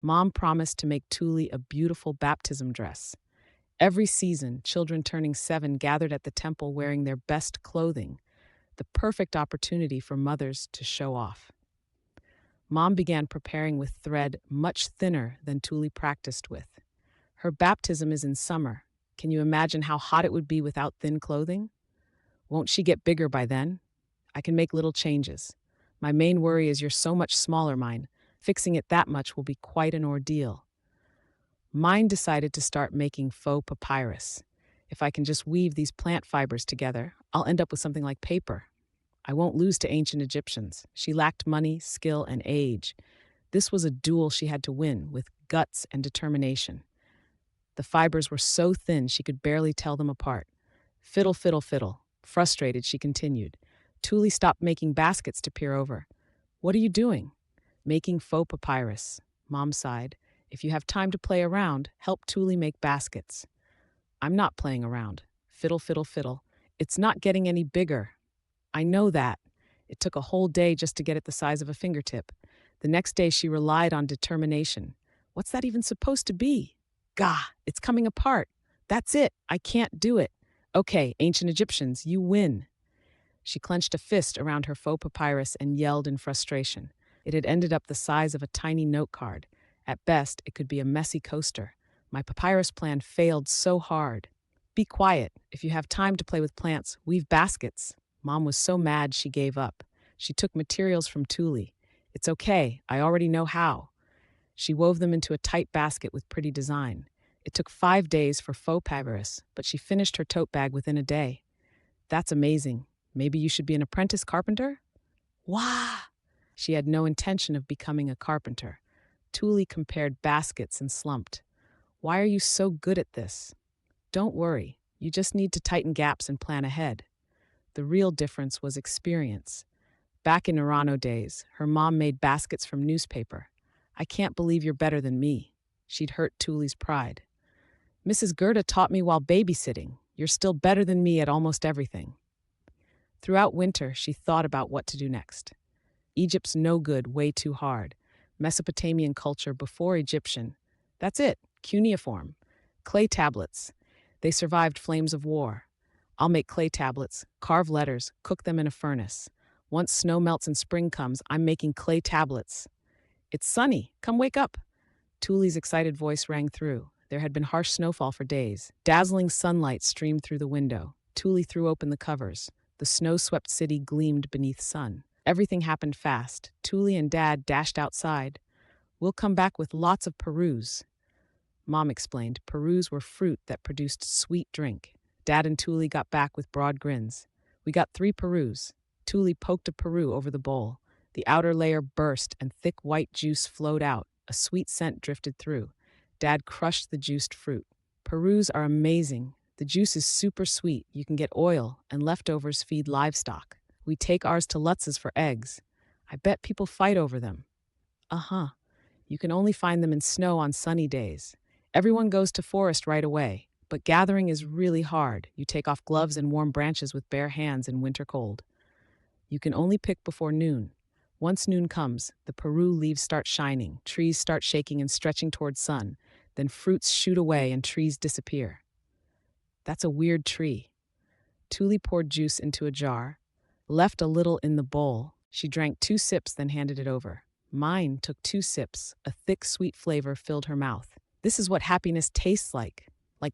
Mom promised to make Tuli a beautiful baptism dress. Every season, children turning 7 gathered at the temple wearing their best clothing, the perfect opportunity for mothers to show off. Mom began preparing with thread much thinner than Tuli practiced with. Her baptism is in summer. Can you imagine how hot it would be without thin clothing? Won't she get bigger by then? I can make little changes. My main worry is you're so much smaller, Myne. Fixing it that much will be quite an ordeal. Myne decided to start making faux papyrus. If I can just weave these plant fibers together, I'll end up with something like paper. I won't lose to ancient Egyptians. She lacked money, skill, and age. This was a duel she had to win with guts and determination. The fibers were so thin she could barely tell them apart. Fiddle, fiddle, fiddle. Frustrated, she continued. Tuli stopped making baskets to peer over. What are you doing? Making faux papyrus. Mom sighed. If you have time to play around, help Tuli make baskets. I'm not playing around. Fiddle, fiddle, fiddle. It's not getting any bigger. I know that. It took a whole day just to get it the size of a fingertip. The next day she relied on determination. What's that even supposed to be? Gah, it's coming apart. That's it. I can't do it. Okay, ancient Egyptians, you win. She clenched a fist around her faux papyrus and yelled in frustration. It had ended up the size of a tiny note card. At best, it could be a messy coaster. My papyrus plan failed so hard. Be quiet. If you have time to play with plants, weave baskets. Mom was so mad she gave up. She took materials from Tuli. It's okay, I already know how. She wove them into a tight basket with pretty design. It took 5 days for faux papyrus, but she finished her tote bag within a day. That's amazing. Maybe you should be an apprentice carpenter? Wah! She had no intention of becoming a carpenter. Tuli compared baskets and slumped. Why are you so good at this? Don't worry, you just need to tighten gaps and plan ahead. The real difference was experience. Back in Urano days, her mom made baskets from newspaper. I can't believe you're better than me. She'd hurt Tuli's pride. Mrs. Gerda taught me while babysitting. You're still better than me at almost everything. Throughout winter, she thought about what to do next. Egypt's no good, way too hard. Mesopotamian culture before Egyptian. That's it, cuneiform. Clay tablets. They survived flames of war. I'll make clay tablets, carve letters, cook them in a furnace. Once snow melts and spring comes, I'm making clay tablets. It's sunny. Come wake up. Tuli's excited voice rang through. There had been harsh snowfall for days. Dazzling sunlight streamed through the window. Tuli threw open the covers. The snow-swept city gleamed beneath sun. Everything happened fast. Tuli and Dad dashed outside. We'll come back with lots of Parus. Mom explained. Parus were fruit that produced sweet drink. Dad and Tuli got back with broad grins. We got 3 Parus. Tuli poked a Parue over the bowl. The outer layer burst and thick white juice flowed out. A sweet scent drifted through. Dad crushed the juiced fruit. Parus are amazing. The juice is super sweet. You can get oil, and leftovers feed livestock. We take ours to Lutz's for eggs. I bet people fight over them. Uh-huh. You can only find them in snow on sunny days. Everyone goes to forest right away, but gathering is really hard. You take off gloves and warm branches with bare hands in winter cold. You can only pick before noon. Once noon comes, the Parue leaves start shining, trees start shaking and stretching toward sun, then fruits shoot away and trees disappear. That's a weird tree. Tuli poured juice into a jar, left a little in the bowl. She drank 2 sips, then handed it over. Myne took 2 sips. A thick, sweet flavor filled her mouth. This is what happiness tastes like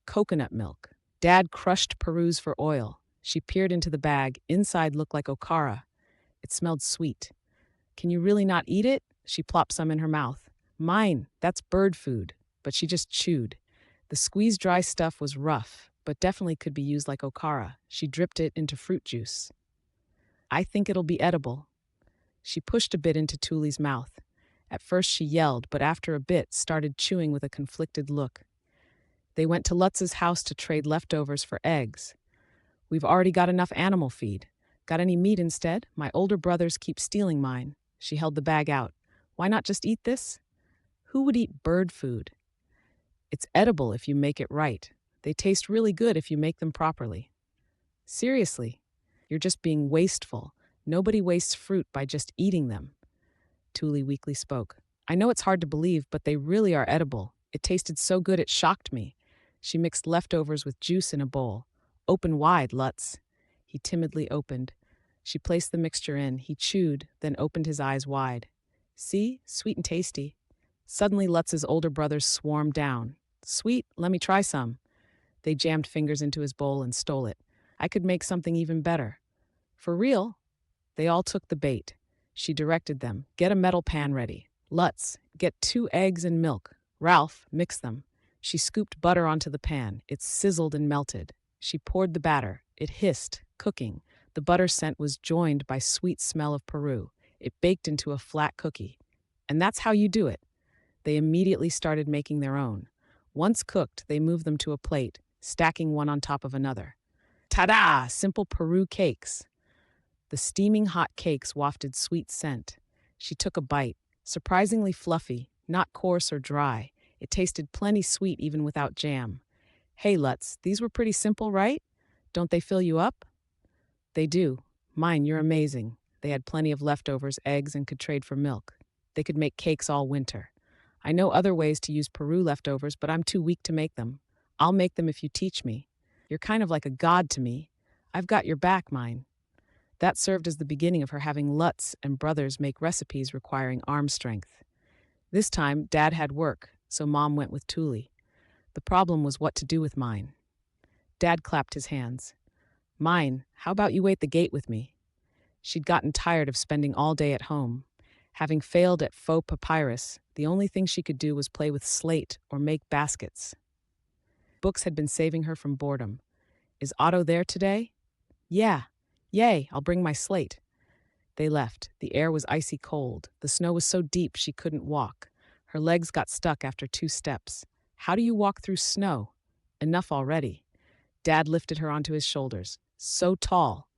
coconut milk. Dad crushed Parus for oil. She peered into the bag. Inside looked like okara. It smelled sweet. Can you really not eat it? She plopped some in her mouth. Myne, that's bird food. But she just chewed. The squeezed dry stuff was rough, but definitely could be used like okara. She dripped it into fruit juice. I think it'll be edible. She pushed a bit into Tuli's mouth. At first she yelled, but after a bit started chewing with a conflicted look. They went to Lutz's house to trade leftovers for eggs. We've already got enough animal feed. Got any meat instead? My older brothers keep stealing mine. She held the bag out. Why not just eat this? Who would eat bird food? It's edible if you make it right. They taste really good if you make them properly. Seriously, you're just being wasteful. Nobody wastes fruit by just eating them. Tuli weakly spoke. I know it's hard to believe, but they really are edible. It tasted so good it shocked me. She mixed leftovers with juice in a bowl. Open wide, Lutz. He timidly opened. She placed the mixture in. He chewed, then opened his eyes wide. See? Sweet and tasty. Suddenly, Lutz's older brothers swarmed down. Sweet, let me try some. They jammed fingers into his bowl and stole it. I could make something even better. For real? They all took the bait. She directed them. Get a metal pan ready. Lutz, get 2 eggs and milk. Ralph, mix them. She scooped butter onto the pan. It sizzled and melted. She poured the batter. It hissed, cooking. The butter scent was joined by sweet smell of Peru. It baked into a flat cookie. And that's how you do it. They immediately started making their own. Once cooked, they moved them to a plate, stacking one on top of another. Ta-da! Simple Parue cakes. The steaming hot cakes wafted sweet scent. She took a bite, surprisingly fluffy, not coarse or dry. It tasted plenty sweet even without jam. Hey, Lutz, these were pretty simple, right? Don't they fill you up? They do. Myne, you're amazing. They had plenty of leftovers, eggs, and could trade for milk. They could make cakes all winter. I know other ways to use Peru leftovers, but I'm too weak to make them. I'll make them if you teach me. You're kind of like a god to me. I've got your back, Myne. That served as the beginning of her having Lutz and brothers make recipes requiring arm strength. This time, Dad had work, so Mom went with Thule. The problem was what to do with Myne. Dad clapped his hands. Myne, how about you wait the gate with me? She'd gotten tired of spending all day at home. Having failed at faux-papyrus, the only thing she could do was play with slate or make baskets. Books had been saving her from boredom. Is Otto there today? Yeah. Yay, I'll bring my slate. They left. The air was icy cold. The snow was so deep she couldn't walk. Her legs got stuck after 2 steps. How do you walk through snow? Enough already. Dad lifted her onto his shoulders. So tall.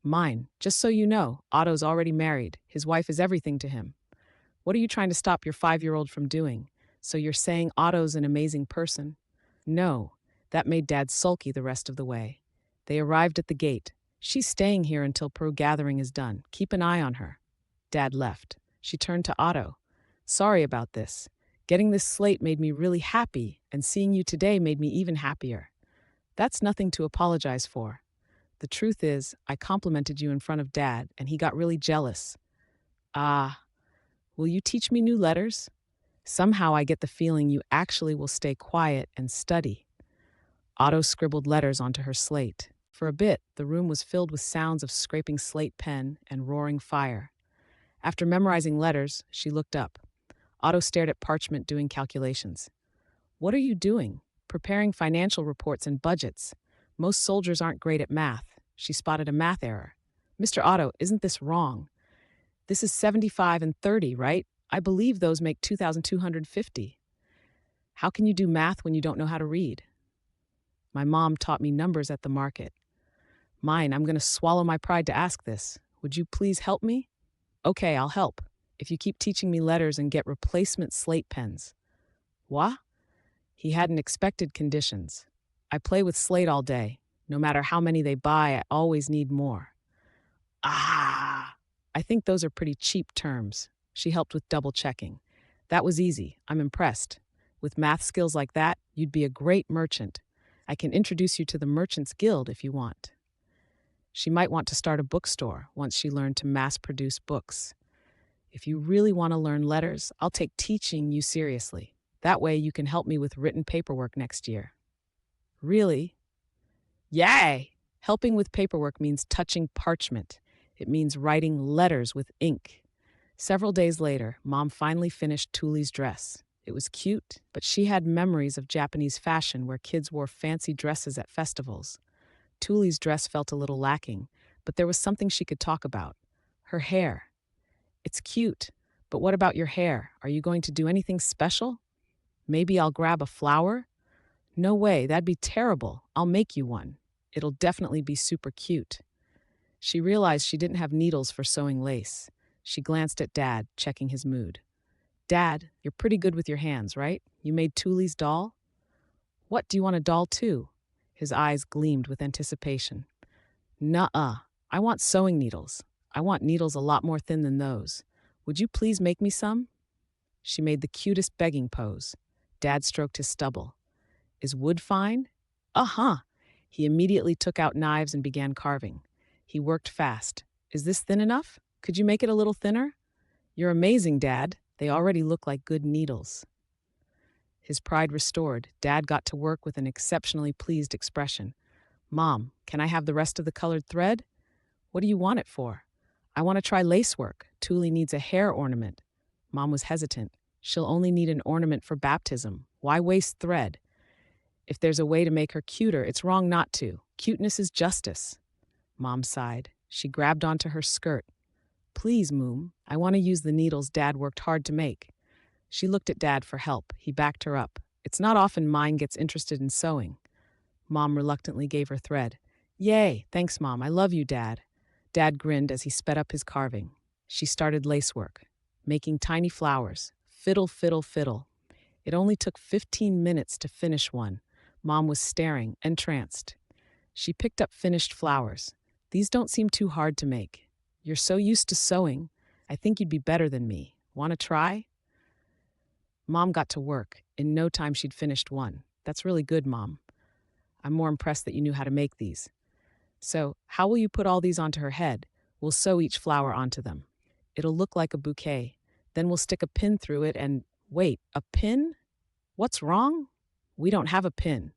Myne, just so you know, Otto's already married. His wife is everything to him. What are you trying to stop your 5-year-old from doing? So you're saying Otto's an amazing person? No. That made Dad sulky the rest of the way. They arrived at the gate. She's staying here until Peru gathering is done. Keep an eye on her. Dad left. She turned to Otto. Sorry about this. Getting this slate made me really happy, and seeing you today made me even happier. That's nothing to apologize for. The truth is, I complimented you in front of Dad, and he got really jealous. Ah, will you teach me new letters? Somehow I get the feeling you actually will stay quiet and study. Otto scribbled letters onto her slate. For a bit, the room was filled with sounds of scraping slate pen and roaring fire. After memorizing letters, she looked up. Otto stared at parchment doing calculations. What are you doing? Preparing financial reports and budgets. Most soldiers aren't great at math. She spotted a math error. Mr. Otto, isn't this wrong? This is 75 and 30, right? I believe those make 2,250. How can you do math when you don't know how to read? My mom taught me numbers at the market. Myne, I'm going to swallow my pride to ask this. Would you please help me? Okay, I'll help. If you keep teaching me letters and get replacement slate pens. What? He hadn't expected conditions. I play with slate all day. No matter how many they buy, I always need more. Ah! I think those are pretty cheap terms. She helped with double checking. That was easy. I'm impressed. With math skills like that, you'd be a great merchant. I can introduce you to the Merchants Guild if you want. She might want to start a bookstore once she learned to mass-produce books. If you really want to learn letters, I'll take teaching you seriously. That way you can help me with written paperwork next year. Really? Yay! Helping with paperwork means touching parchment. It means writing letters with ink. Several days later, Mom finally finished Thule's dress. It was cute, but she had memories of Japanese fashion where kids wore fancy dresses at festivals. Thule's dress felt a little lacking, but there was something she could talk about. Her hair. It's cute, but what about your hair? Are you going to do anything special? Maybe I'll grab a flower? No way, that'd be terrible. I'll make you one. It'll definitely be super cute. She realized she didn't have needles for sewing lace. She glanced at Dad, checking his mood. Dad, you're pretty good with your hands, right? You made Thule's doll? What, do you want a doll too? His eyes gleamed with anticipation. Nuh-uh. I want sewing needles. I want needles a lot more thin than those. Would you please make me some? She made the cutest begging pose. Dad stroked his stubble. Is wood fine? Uh-huh. He immediately took out knives and began carving. He worked fast. Is this thin enough? Could you make it a little thinner? You're amazing, Dad. They already look like good needles. His pride restored, Dad got to work with an exceptionally pleased expression. Mom, can I have the rest of the colored thread? What do you want it for? I want to try lacework. Tuli needs a hair ornament. Mom was hesitant. She'll only need an ornament for baptism. Why waste thread? If there's a way to make her cuter, it's wrong not to. Cuteness is justice. Mom sighed. She grabbed onto her skirt. Please, Moom, I want to use the needles Dad worked hard to make. She looked at Dad for help. He backed her up. It's not often Myne gets interested in sewing. Mom reluctantly gave her thread. Yay, thanks, Mom. I love you, Dad. Dad grinned as he sped up his carving. She started lacework, making tiny flowers. Fiddle, fiddle, fiddle. It only took 15 minutes to finish one. Mom was staring, entranced. She picked up finished flowers. These don't seem too hard to make. You're so used to sewing. I think you'd be better than me. Want to try? Mom got to work. In no time, she'd finished one. That's really good, Mom. I'm more impressed that you knew how to make these. So, how will you put all these onto her head? We'll sew each flower onto them. It'll look like a bouquet. Then we'll stick a pin through it and… Wait, a pin? What's wrong? We don't have a pin.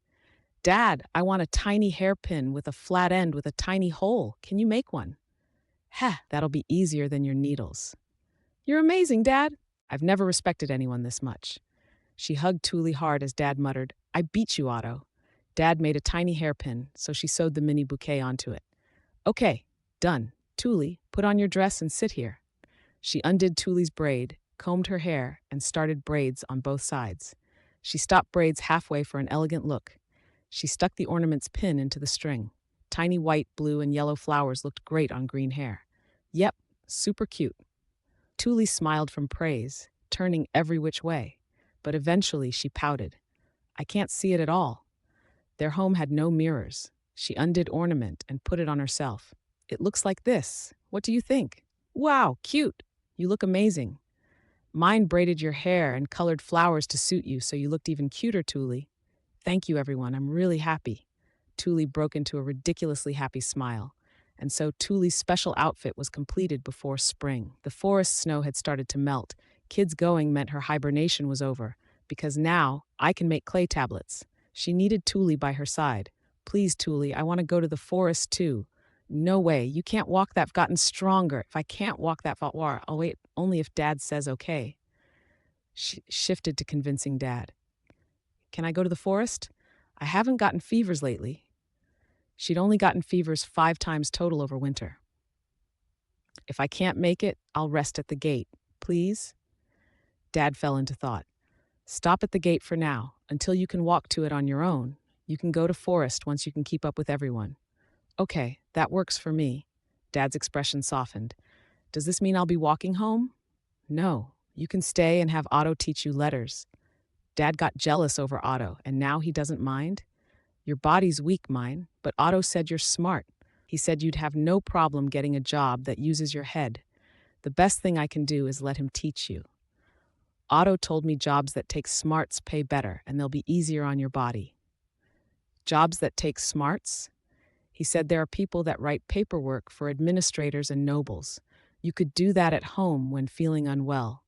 Dad, I want a tiny hairpin with a flat end with a tiny hole. Can you make one? That'll be easier than your needles. You're amazing, Dad. I've never respected anyone this much. She hugged Tuli hard as Dad muttered, I beat you, Otto. Dad made a tiny hairpin, so she sewed the mini bouquet onto it. Okay, done. Tuli, put on your dress and sit here. She undid Tuli's braid, combed her hair, and started braids on both sides. She stopped braids halfway for an elegant look. She stuck the ornament's pin into the string. Tiny white, blue, and yellow flowers looked great on green hair. Yep, super cute. Tuli smiled from praise, turning every which way. But eventually she pouted. I can't see it at all. Their home had no mirrors. She undid ornament and put it on herself. It looks like this. What do you think? Wow, cute. You look amazing. Myne braided your hair and colored flowers to suit you so you looked even cuter, Tuli. Thank you, everyone. I'm really happy. Tuli broke into a ridiculously happy smile. And so Tuli's special outfit was completed before spring. The forest snow had started to melt. Kids going meant her hibernation was over, because now I can make clay tablets. She needed Tuli by her side. Please, Tuli, I want to go to the forest too. No way, you can't walk that. I've gotten stronger. If I can't walk that far, I'll wait only if Dad says okay. She shifted to convincing Dad. Can I go to the forest? I haven't gotten fevers lately. She'd only gotten fevers 5 times total over winter. If I can't make it, I'll rest at the gate. Please? Dad fell into thought. Stop at the gate for now. Until you can walk to it on your own, you can go to forest once you can keep up with everyone. Okay, that works for me. Dad's expression softened. Does this mean I'll be walking home? No, you can stay and have Otto teach you letters. Dad got jealous over Otto, and now he doesn't mind? Your body's weak, Myne, but Otto said you're smart. He said you'd have no problem getting a job that uses your head. The best thing I can do is let him teach you. Otto told me jobs that take smarts pay better, and they'll be easier on your body. Jobs that take smarts? He said there are people that write paperwork for administrators and nobles. You could do that at home when feeling unwell.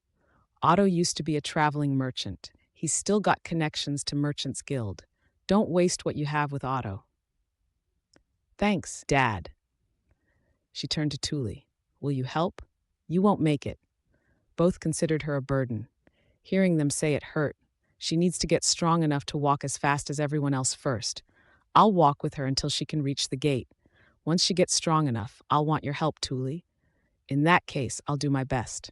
Otto used to be a traveling merchant. He's still got connections to Merchants Guild. Don't waste what you have with Otto. Thanks, Dad. She turned to Tuli. Will you help? You won't make it. Both considered her a burden. Hearing them say it hurt. She needs to get strong enough to walk as fast as everyone else first. I'll walk with her until she can reach the gate. Once she gets strong enough, I'll want your help, Tuli. In that case, I'll do my best.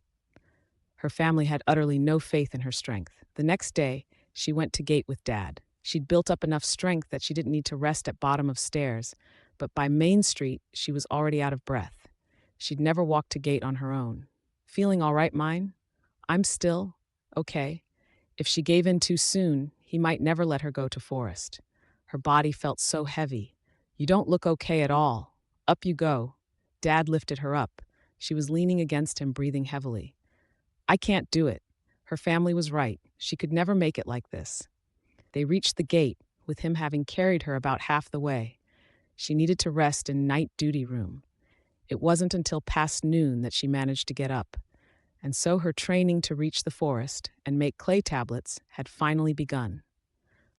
Her family had utterly no faith in her strength. The next day, she went to gate with Dad. She'd built up enough strength that she didn't need to rest at bottom of stairs, but by Main Street, she was already out of breath. She'd never walked to gate on her own. Feeling all right, Myne? I'm still okay. If she gave in too soon, he might never let her go to forest. Her body felt so heavy. You don't look okay at all. Up you go. Dad lifted her up. She was leaning against him, breathing heavily. I can't do it. Her family was right. She could never make it like this. They reached the gate, with him having carried her about half the way. She needed to rest in night duty room. It wasn't until past noon that she managed to get up, and so her training to reach the forest and make clay tablets had finally begun.